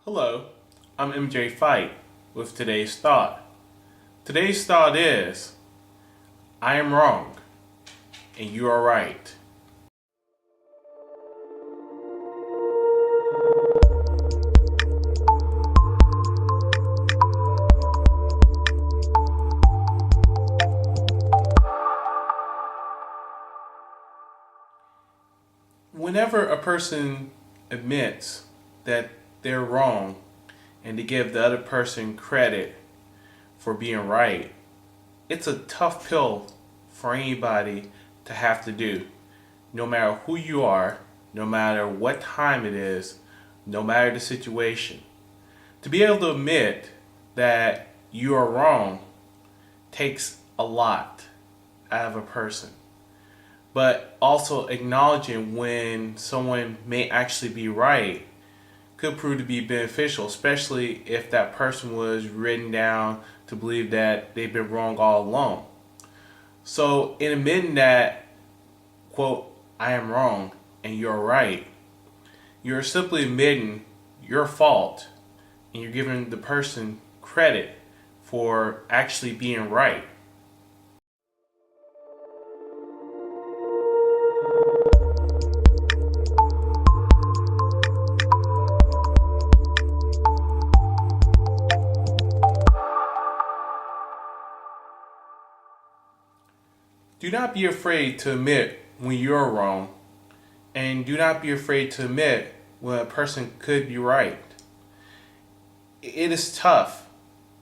Hello, I'm MJ Fite with today's thought. Today's thought is, I am wrong and you are right. Whenever a person admits that they're wrong and to give the other person credit for being right, it's a tough pill for anybody to have to do. No matter who you are, no matter what time it is, no matter the situation. To be able to admit that you are wrong takes a lot out of a person. But also acknowledging when someone may actually be right could prove to be beneficial, especially if that person was written down to believe that they've been wrong all along. So, in admitting that, quote, I am wrong and you're right, you're simply admitting your fault and you're giving the person credit for actually being right. Do not be afraid to admit when you're wrong, and do not be afraid to admit when a person could be right. It is tough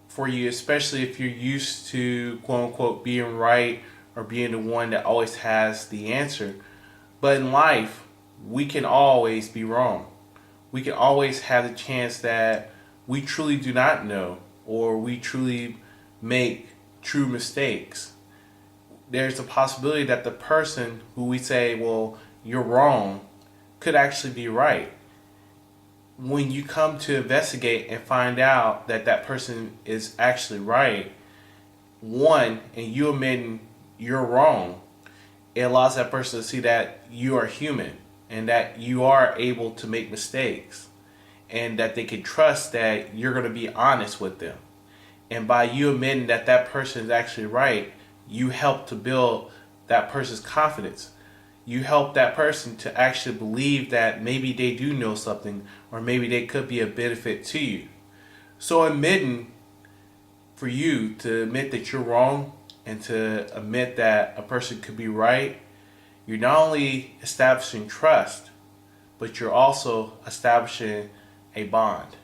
for you, especially if you're used to quote unquote being right or being the one that always has the answer. But in life, we can always be wrong. We can always have the chance that we truly do not know or we truly make true mistakes. There's a possibility that the person who we say, well, you're wrong, could actually be right. When you come to investigate and find out that that person is actually right, one, and you admitting you're wrong, it allows that person to see that you are human and that you are able to make mistakes and that they can trust that you're going to be honest with them. And by you admitting that that person is actually right, you help to build that person's confidence. You help that person to actually believe that maybe they do know something or maybe they could be a benefit to you. So admitting for you to admit that you're wrong and to admit that a person could be right, you're not only establishing trust, but you're also establishing a bond.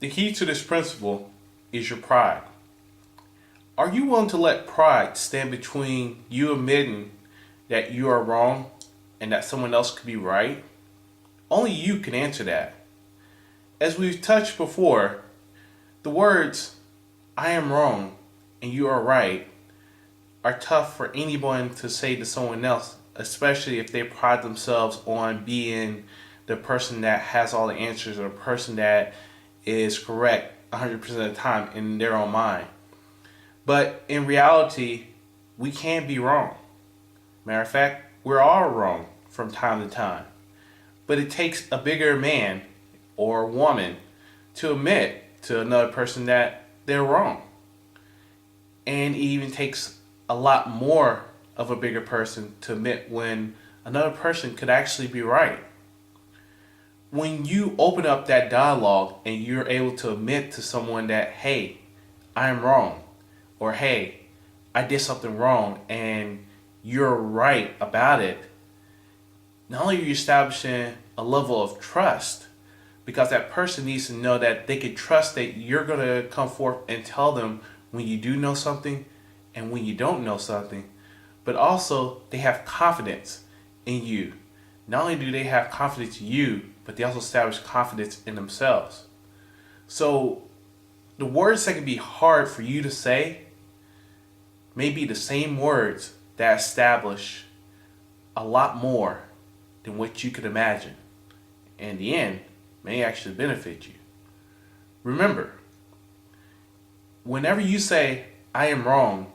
The key to this principle is your pride. Are you willing to let pride stand between you admitting that you are wrong and that someone else could be right? Only you can answer that. As we've touched before, the words, I am wrong and you are right, are tough for anyone to say to someone else, especially if they pride themselves on being the person that has all the answers or the person that is correct 100% of the time in their own mind. But in reality, we can be wrong. Matter of fact, we're all wrong from time to time. But it takes a bigger man or woman to admit to another person that they're wrong. And it even takes a lot more of a bigger person to admit when another person could actually be right. When you open up that dialogue and you're able to admit to someone that, hey, I'm wrong, or hey, I did something wrong and you're right about it, not only are you establishing a level of trust, because that person needs to know that they can trust that you're going to come forth and tell them when you do know something and when you don't know something, but also they have confidence in you. Not only do they have confidence in you, but they also establish confidence in themselves. So the words that can be hard for you to say may be the same words that establish a lot more than what you could imagine. In the end, may actually benefit you. Remember, whenever you say, I am wrong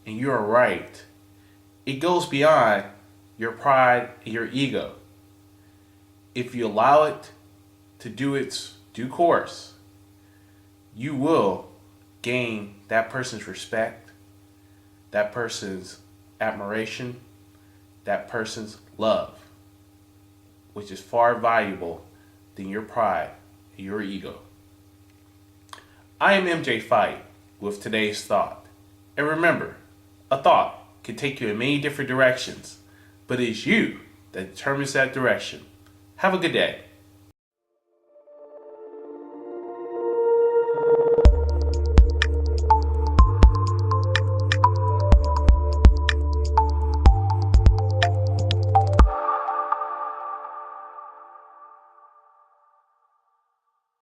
and you are right, it goes beyond your pride and your ego. If you allow it to do its due course, you will gain that person's respect, that person's admiration, that person's love, which is far valuable than your pride and your ego. I am MJ Fite with today's thought. And remember, a thought can take you in many different directions, but it's you that determines that direction. Have a good day.